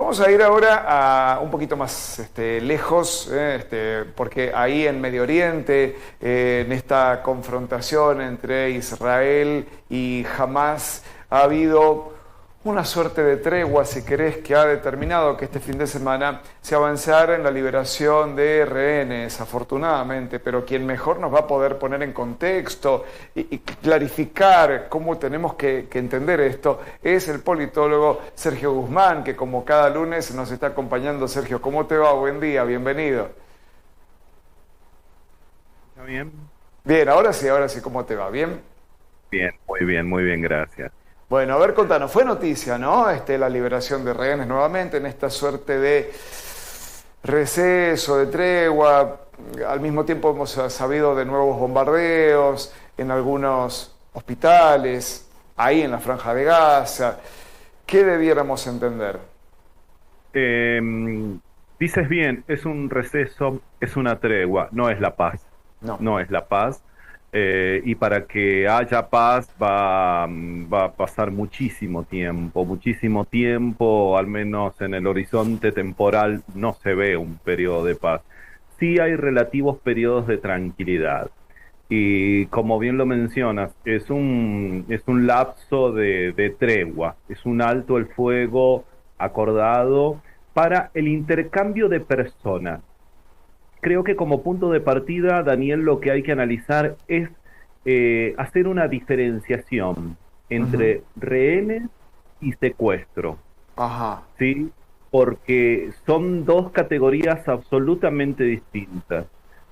Vamos a ir ahora a un poquito más lejos, porque ahí en Medio Oriente, en esta confrontación entre Israel y Hamás, ha habido una suerte de tregua, si querés, que ha determinado que este fin de semana se avanzara en la liberación de rehenes, afortunadamente, pero quien mejor nos va a poder poner en contexto y clarificar cómo tenemos que entender esto es el politólogo Sergio Guzmán, que como cada lunes nos está acompañando. Sergio, ¿cómo te va? Buen día, bienvenido. ¿Está bien? Bien, ahora sí, ¿cómo te va? ¿Bien? Bien, muy bien, gracias. Bueno, a ver, contanos, fue noticia, ¿no? La liberación de rehenes nuevamente en esta suerte de receso, de tregua. Al mismo tiempo hemos sabido de nuevos bombardeos en algunos hospitales, ahí en la Franja de Gaza. ¿Qué debiéramos entender? Eh, Dices bien, es un receso, es una tregua, no es la paz, No. no es la paz. Y para que haya paz va a pasar muchísimo tiempo, al menos en el horizonte temporal no se ve un periodo de paz. Sí hay relativos periodos de tranquilidad. Y como bien lo mencionas, es un lapso de tregua, es un alto el fuego acordado para el intercambio de personas. Creo que como punto de partida, Daniel, lo que hay que analizar es hacer una diferenciación Ujú. entre rehenes y secuestro, Ajá. ¿sí? Porque son dos categorías absolutamente distintas.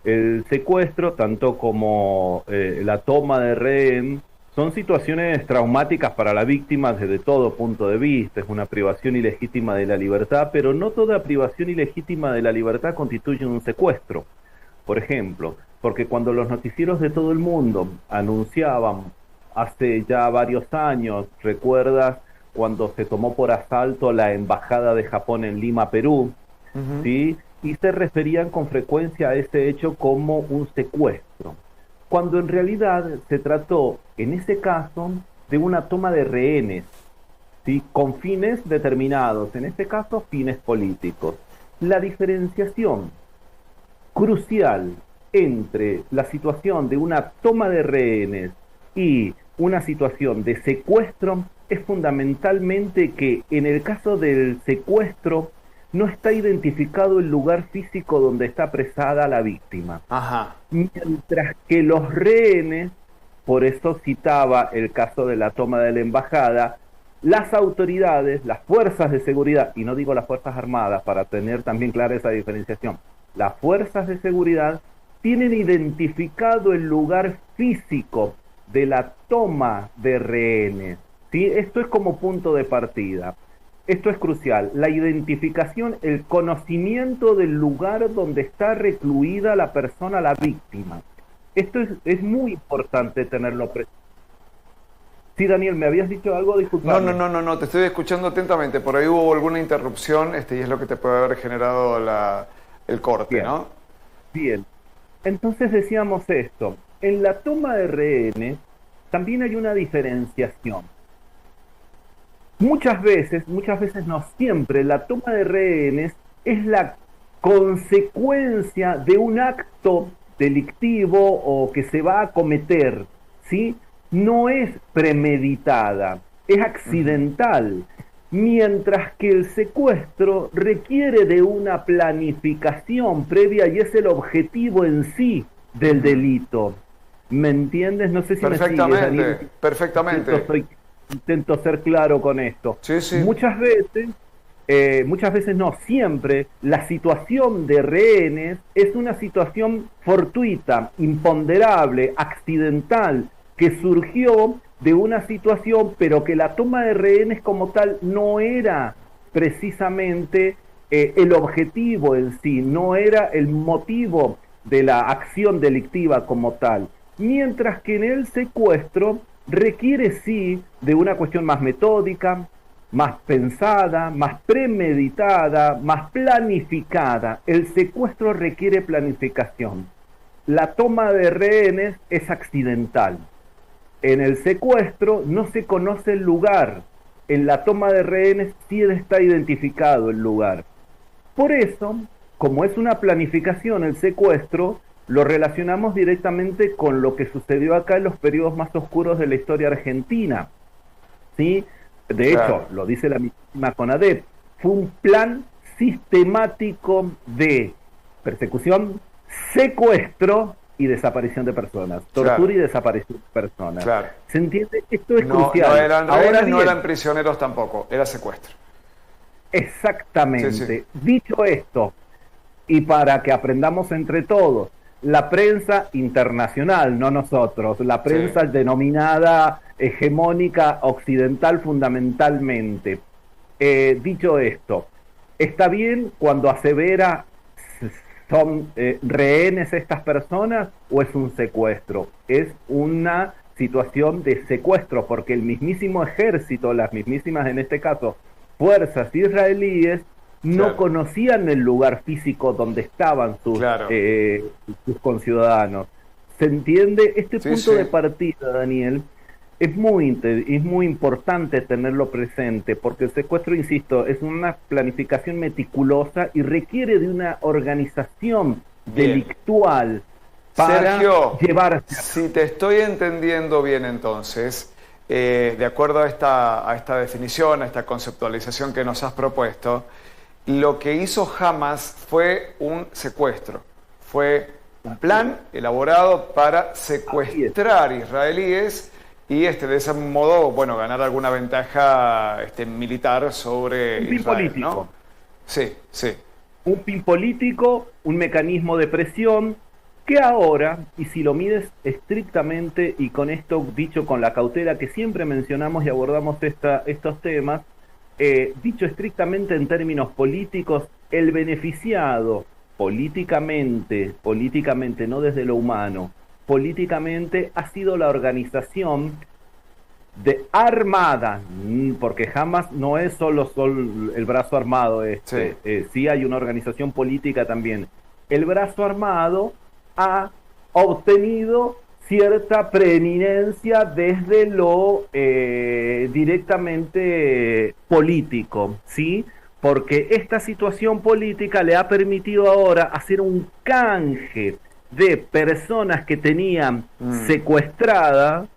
El secuestro, tanto como la toma de rehén, son situaciones traumáticas para la víctima desde todo punto de vista. Es una privación ilegítima de la libertad, pero no toda privación ilegítima de la libertad constituye un secuestro. Por ejemplo, porque cuando los noticieros de todo el mundo anunciaban hace ya varios años, ¿recuerdas cuando se tomó por asalto la embajada de Japón en Lima, Perú? Ujú. ¿Sí? Y se referían con frecuencia a ese hecho como un secuestro, cuando en realidad se trató, en ese caso, de una toma de rehenes, ¿sí? Con fines determinados, en este caso fines políticos. La diferenciación crucial entre la situación de una toma de rehenes y una situación de secuestro es fundamentalmente que en el caso del secuestro no está identificado el lugar físico donde está apresada la víctima, Ajá. mientras que los rehenes, por eso citaba el caso de la toma de la embajada, las autoridades, las fuerzas de seguridad, y no digo las fuerzas armadas para tener también clara esa diferenciación, las fuerzas de seguridad tienen identificado el lugar físico de la toma de rehenes. ¿Sí? Esto es como punto de partida. Esto es crucial, la identificación, el conocimiento del lugar donde está recluida la persona, la víctima. Esto es muy importante tenerlo presente. Sí, Daniel, ¿me habías dicho algo? No, no, Disculpame. no, no, no, te estoy escuchando atentamente. Por ahí hubo alguna interrupción, y es lo que te puede haber generado el corte, Bien, ¿no? bien. Entonces decíamos esto, en la toma de rehenes también hay una diferenciación. Muchas veces no siempre, la toma de rehenes es la consecuencia de un acto delictivo o que se va a cometer, ¿sí? No es premeditada, es Ujú. accidental, mientras que el secuestro requiere de una planificación previa y es el objetivo en sí del Ujú. delito. ¿Me entiendes? No sé si me sigues, Daniel. Perfectamente, perfectamente. Intento ser claro con esto. Sí, sí. Muchas veces no, siempre la situación de rehenes es una situación fortuita, imponderable, accidental, que surgió de una situación, pero que la toma de rehenes como tal no era precisamente el objetivo en sí, no era el motivo de la acción delictiva como tal. Mientras que en el secuestro requiere sí de una cuestión más metódica, más pensada, más premeditada, más planificada. El secuestro requiere planificación. La toma de rehenes es accidental. En el secuestro no se conoce el lugar, en la toma de rehenes sí está identificado el lugar. Por eso, como es una planificación el secuestro, lo relacionamos directamente con lo que sucedió acá en los periodos más oscuros de la historia argentina, ¿sí? De hecho, lo dice la misma CONADEP, fue un plan sistemático de persecución, secuestro y desaparición de personas, tortura y desaparición de personas. ¿Se entiende? Esto es crucial. No eran rehenes, no eran prisioneros tampoco, era secuestro. Exactamente. Sí. Dicho esto, y para que aprendamos entre todos, la prensa internacional, no nosotros, la prensa denominada hegemónica occidental fundamentalmente, dicho esto, ¿está bien cuando asevera son rehenes estas personas o es un secuestro? Es una situación de secuestro porque el mismísimo ejército, las mismísimas en este caso fuerzas israelíes, no conocían el lugar físico donde estaban sus conciudadanos. ¿Se entiende? Este punto de partida, Daniel, es muy importante tenerlo presente, porque el secuestro, insisto, es una planificación meticulosa y requiere de una organización delictual para Sergio, llevarse. Si te estoy entendiendo bien entonces, de acuerdo a esta definición, a esta conceptualización que nos has propuesto, lo que hizo Hamas fue un secuestro, fue un plan elaborado para secuestrar israelíes y de ese modo, bueno, ganar alguna ventaja militar sobre un fin Israel, político. ¿no? Sí. Un fin político, un mecanismo de presión que ahora, y si lo mides estrictamente, y con esto dicho con la cautela que siempre mencionamos y abordamos estos temas, dicho estrictamente en términos políticos, el beneficiado políticamente, no desde lo humano, políticamente ha sido la organización armada, porque Hamas no es solo el brazo armado, sí hay una organización política también. El brazo armado ha obtenido cierta preeminencia desde lo directamente político, ¿sí? Porque esta situación política le ha permitido ahora hacer un canje de personas que tenían secuestradas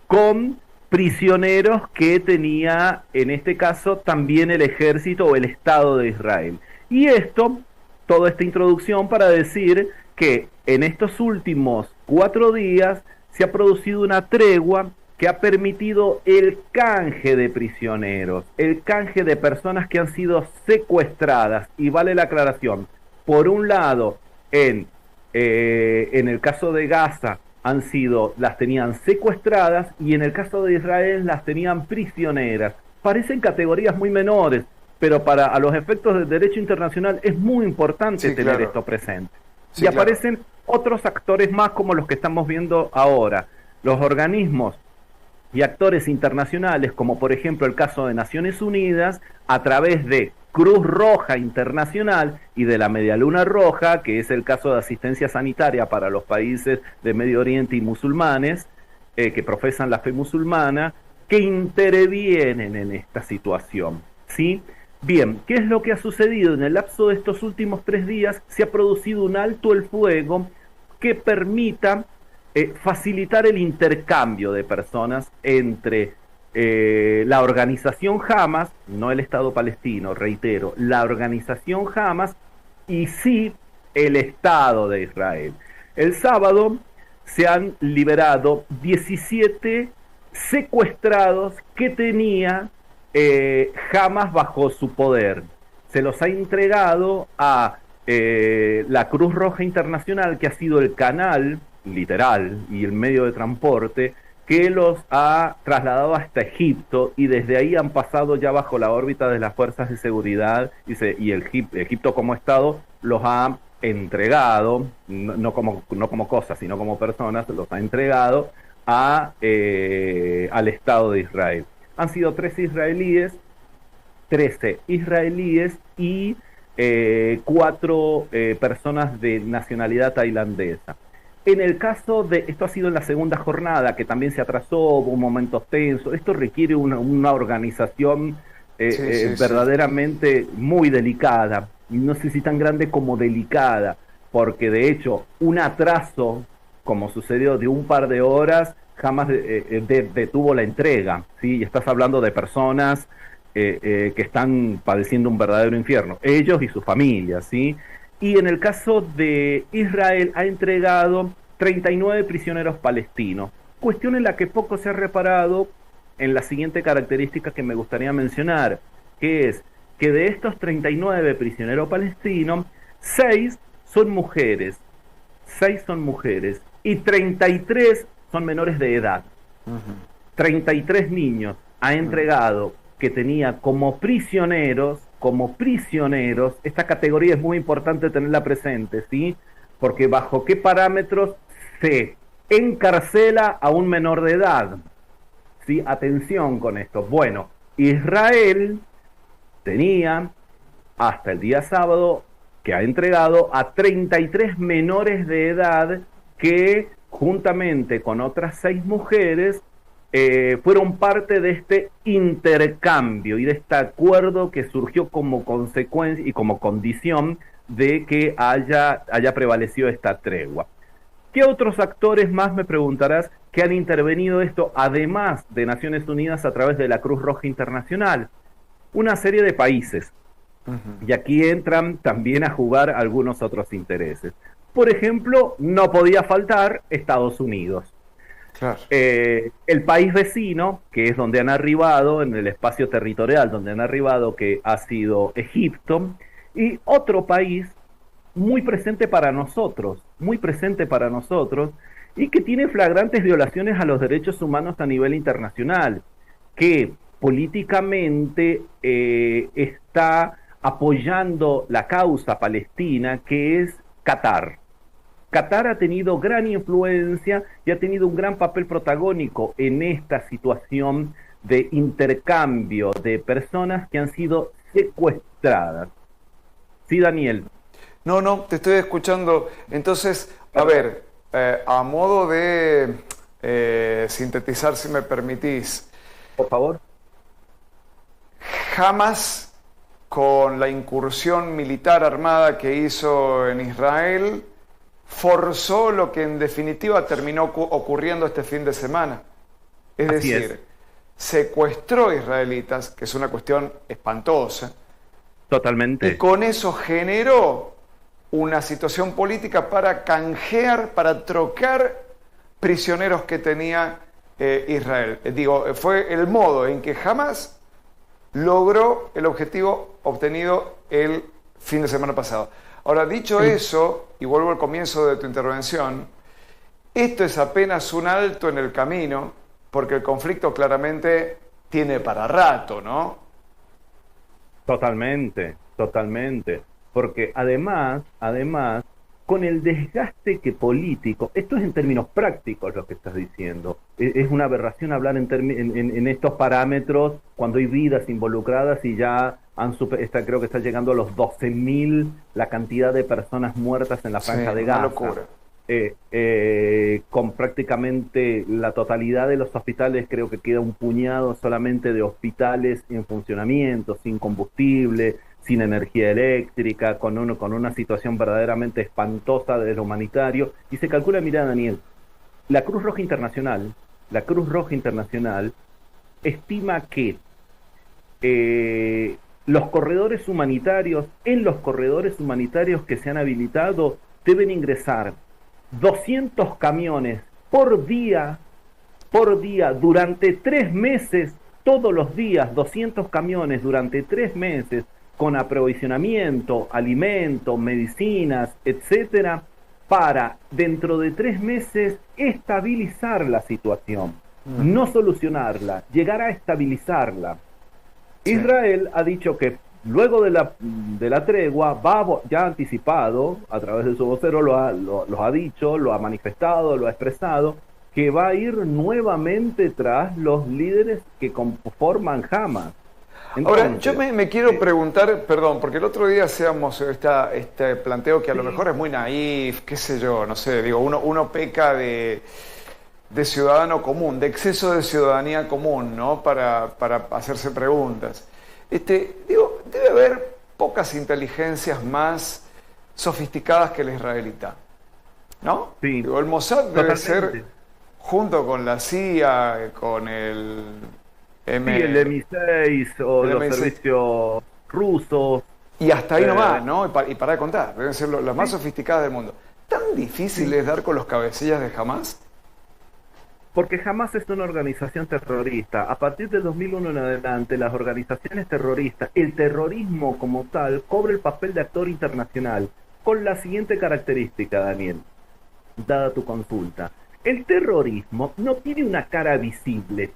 con prisioneros que tenía, en este caso, también el ejército o el Estado de Israel. Y toda esta introducción para decir que en estos últimos 4 días se ha producido una tregua que ha permitido el canje de prisioneros, el canje de personas que han sido secuestradas. Y vale la aclaración, por un lado, en el caso de Gaza, las tenían secuestradas, y en el caso de Israel las tenían prisioneras. Parecen categorías muy menores, pero a los efectos del derecho internacional es muy importante tener esto presente. Y aparecen otros actores más como los que estamos viendo ahora. Los organismos y actores internacionales, como por ejemplo el caso de Naciones Unidas, a través de Cruz Roja Internacional y de la Media Luna Roja, que es el caso de asistencia sanitaria para los países de Medio Oriente y musulmanes, que profesan la fe musulmana, que intervienen en esta situación, ¿sí? Bien, ¿qué es lo que ha sucedido? En el lapso de estos últimos 3 días se ha producido un alto el fuego que permita facilitar el intercambio de personas entre la organización Hamas, no el Estado palestino, reitero, la organización Hamas y sí el Estado de Israel. El sábado se han liberado 17 secuestrados que tenía Hamas bajo su poder. Se los ha entregado a la Cruz Roja Internacional, que ha sido el canal literal y el medio de transporte que los ha trasladado hasta Egipto, y desde ahí han pasado ya bajo la órbita de las fuerzas de seguridad, y Egipto como Estado los ha entregado, no como cosas, sino como personas, los ha entregado al Estado de Israel. Han sido 13 israelíes y 4 personas de nacionalidad tailandesa. En el caso de, esto ha sido en la segunda jornada, que también se atrasó, hubo momentos tensos, esto requiere una organización Sí, sí, sí. verdaderamente muy delicada, y no sé si tan grande como delicada, porque de hecho un atraso, como sucedió de un par de horas, jamás detuvo la entrega, ¿sí? Y estás hablando de personas que están padeciendo un verdadero infierno, ellos y sus familias, ¿sí? Y en el caso de Israel ha entregado 39 prisioneros palestinos, cuestión en la que poco se ha reparado en la siguiente característica que me gustaría mencionar, que es que de estos 39 prisioneros palestinos, 6 son mujeres, 6 son mujeres y 33 son menores de edad. Ujú, 33 niños ha ujú. entregado que tenía como prisioneros, esta categoría es muy importante tenerla presente, ¿sí? Porque bajo qué parámetros se encarcela a un menor de edad, ¿sí? Atención con esto. Bueno, Israel tenía hasta el día sábado que ha entregado a 33 menores de edad que juntamente con otras 6 mujeres fueron parte de este intercambio y de este acuerdo que surgió como consecuencia y como condición de que haya prevalecido esta tregua. ¿Qué otros actores más, me preguntarás, que han intervenido esto, además de Naciones Unidas a través de la Cruz Roja Internacional? Una serie de países. Ujú. Y aquí entran también a jugar algunos otros intereses. Por ejemplo, no podía faltar Estados Unidos. Claro. El país vecino, que es donde han arribado, en el espacio territorial donde han arribado, que ha sido Egipto, y otro país muy presente para nosotros, y que tiene flagrantes violaciones a los derechos humanos a nivel internacional, que políticamente está apoyando la causa palestina, que es Qatar. Qatar ha tenido gran influencia y ha tenido un gran papel protagónico en esta situación de intercambio de personas que han sido secuestradas. Sí, Daniel, No, no, te estoy escuchando. Entonces, a perfecto. ver, a modo de sintetizar, si me permitís, Por favor. Hamas, con la incursión militar armada que hizo en Israel, forzó lo que en definitiva terminó ocurriendo este fin de semana. Es Así es, decir, secuestró israelitas, que es una cuestión espantosa, y totalmente. con eso generó una situación política para canjear, para trocar prisioneros que tenía Israel. Digo, fue el modo en que jamás logró el objetivo obtenido el fin de semana pasado. Ahora, dicho El- eso, y vuelvo al comienzo de tu intervención, esto es apenas un alto en el camino, porque el conflicto claramente tiene para rato, ¿no? Totalmente, totalmente. Porque además, con el desgaste que político, esto es en términos prácticos lo que estás diciendo, es una aberración hablar en estos parámetros cuando hay vidas involucradas y ya creo que está llegando a los 12.000 la cantidad de personas muertas en la Sí, franja de una Gaza. locura. Con prácticamente la totalidad de los hospitales, creo que queda un puñado solamente de hospitales en funcionamiento, sin combustible, sin energía eléctrica, con una situación verdaderamente espantosa de lo humanitario. Y se calcula, mira, Daniel, la Cruz Roja Internacional, la Cruz Roja Internacional estima que los corredores humanitarios, en los corredores humanitarios que se han habilitado, deben ingresar 200 camiones por día, durante 3 meses, todos los días, 200 camiones durante 3 meses, con aprovisionamiento, alimento, medicinas, etcétera, para dentro de 3 meses estabilizar la situación, Ujú. no solucionarla, llegar a estabilizarla. Sí. Israel ha dicho que luego de la tregua ya anticipado, a través de su vocero lo ha dicho, lo ha manifestado, lo ha expresado, que va a ir nuevamente tras los líderes que conforman Hamas. Ahora, yo Entonces, me quiero preguntar, perdón, porque el otro día hacíamos este planteo que a lo sí, mejor es muy naif, qué sé yo, no sé, digo, uno peca de ciudadano común, de exceso de ciudadanía común, ¿no? Para hacerse preguntas. Digo, debe haber pocas inteligencias más sofisticadas que la israelita, ¿no? sí, Digo, el Mossad debe ser, totalmente. junto con la CIA, con el Sí, el M6 o el los MI6, servicios rusos. y hasta ahí eh, nomás, ¿no? Y para de contar, deben ser las más sí, sofisticadas del mundo. ¿Tan difícil sí. es dar con los cabecillas de Hamas? Porque Hamas es una organización terrorista. A partir del 2001 en adelante, las organizaciones terroristas, el terrorismo como tal, cobra el papel de actor internacional, con la siguiente característica, Daniel, dada tu consulta. El terrorismo no tiene una cara visible.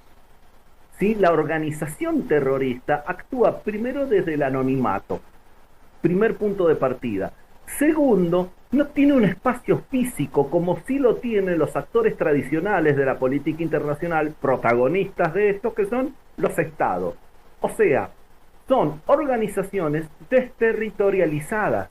¿Sí? La organización terrorista actúa primero desde el anonimato. Primer punto de partida. Segundo, no tiene un espacio físico como sí lo tienen los actores tradicionales de la política internacional, protagonistas de esto, que son los estados. O sea, son organizaciones desterritorializadas.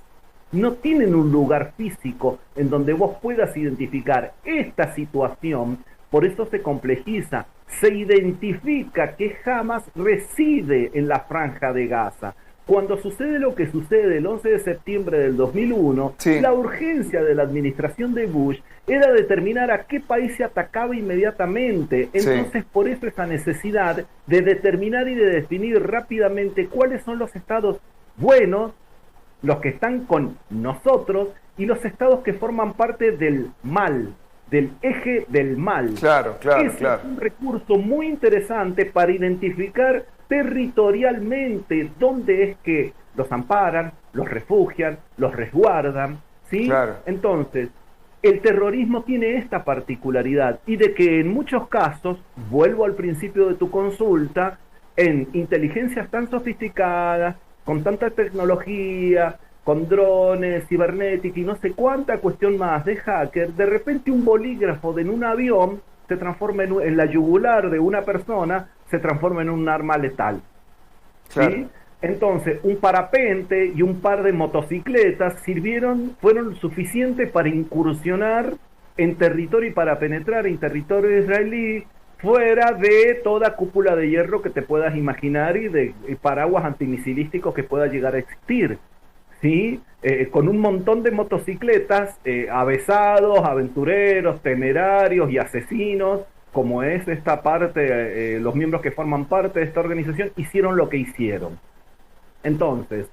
No tienen un lugar físico en donde vos puedas identificar esta situación, por eso se complejiza. Se identifica que Hamas reside en la franja de Gaza. Cuando sucede lo que sucede el 11 de septiembre del 2001, Sí, la urgencia de la administración de Bush era determinar a qué país se atacaba inmediatamente. sí, Entonces, por eso esa necesidad de determinar y de definir rápidamente cuáles son los estados buenos, los que están con nosotros, y los estados que forman parte del mal, del eje del mal. claro, claro, Ese es claro. un recurso muy interesante para identificar territorialmente dónde es que los amparan, los refugian, los resguardan, ¿sí? Claro. Entonces, el terrorismo tiene esta particularidad y de que en muchos casos, vuelvo al principio de tu consulta, en inteligencias tan sofisticadas, con tanta tecnología, con drones, cibernética y no sé cuánta cuestión más de hacker, de repente un bolígrafo en un avión se transforma en la yugular de una persona, se transforma en un arma letal. Claro. ¿Sí? Entonces, un parapente y un par de motocicletas fueron suficientes para incursionar en territorio y para penetrar en territorio israelí, fuera de toda cúpula de hierro que te puedas imaginar y de paraguas antimisilísticos que pueda llegar a existir. ¿Sí? Con un montón de motocicletas, avesados, aventureros, temerarios y asesinos, como es esta parte, los miembros que forman parte de esta organización, hicieron lo que hicieron. Entonces,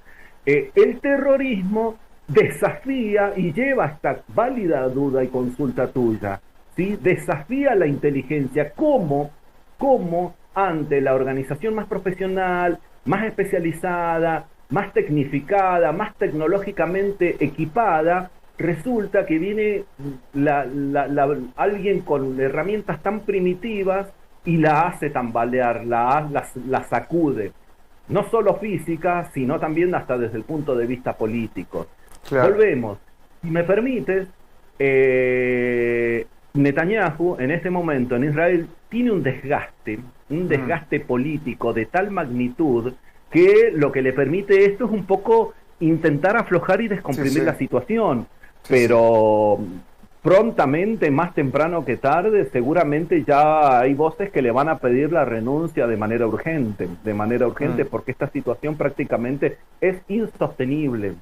el terrorismo desafía y lleva esta válida duda y consulta tuya, ¿sí? Desafía la inteligencia como ante la organización más profesional, más especializada, más tecnificada, más tecnológicamente equipada, resulta que viene alguien con herramientas tan primitivas y la hace tambalear, la sacude. No solo física, sino también hasta desde el punto de vista político. Claro. Volvemos. Si me permites, Netanyahu en este momento en Israel tiene un desgaste político de tal magnitud que lo que le permite esto es un poco intentar aflojar y descomprimir Sí, sí. la situación, Sí, sí. pero prontamente, más temprano que tarde, seguramente ya hay voces que le van a pedir la renuncia de manera urgente, porque esta situación prácticamente es insostenible.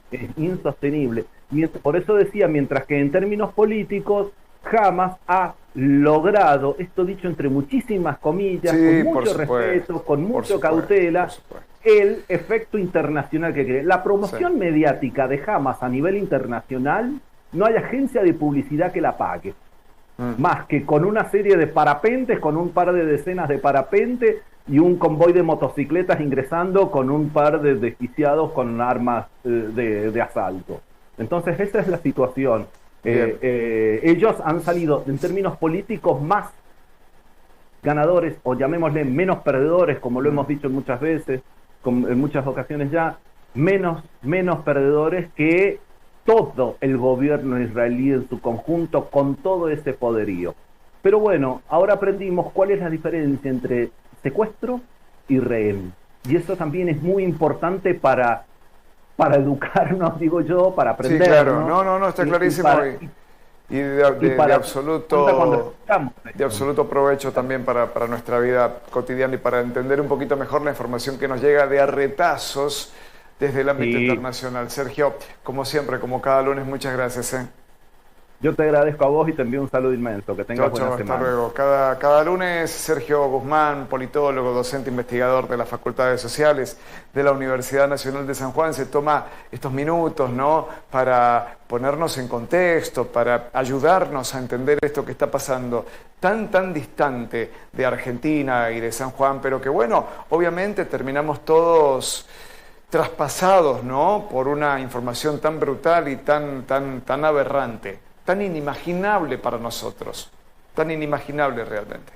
Y por eso decía, mientras que en términos políticos, Hamas ha logrado, esto dicho entre muchísimas comillas, Sí, con por mucho supuesto, respeto, con por mucha supuesto, cautela, por supuesto. el efecto internacional que cree. La promoción Sí. mediática de Hamas a nivel internacional, no hay agencia de publicidad que la pague. Más que con una serie de parapentes, con un par de decenas de parapentes y un convoy de motocicletas ingresando con un par de desquiciados con armas de asalto. Entonces esa es la situación. Ellos han salido en términos políticos más ganadores, o llamémosle menos perdedores, como lo hemos dicho muchas veces, en muchas ocasiones ya, menos perdedores que todo el gobierno israelí en su conjunto, con todo ese poderío. Pero bueno, ahora aprendimos cuál es la diferencia entre secuestro y rehén. Y eso también es muy importante para educarnos, digo yo, para aprender. Sí, claro, no, está clarísimo. Y de absoluto provecho también para nuestra vida cotidiana y para entender un poquito mejor la información que nos llega de a retazos desde el ámbito internacional. Sergio, como siempre, como cada lunes, muchas gracias. Yo te agradezco a vos y te envío un saludo inmenso. Que tengas buena semana. Hasta luego. Cada lunes, Sergio Guzmán, politólogo, docente, investigador de las Facultades Sociales de la Universidad Nacional de San Juan, se toma estos minutos, ¿no?, para ponernos en contexto, para ayudarnos a entender esto que está pasando tan distante de Argentina y de San Juan, pero que bueno, obviamente terminamos todos traspasados, ¿no?, por una información tan brutal y tan aberrante, tan inimaginable para nosotros, tan inimaginable realmente.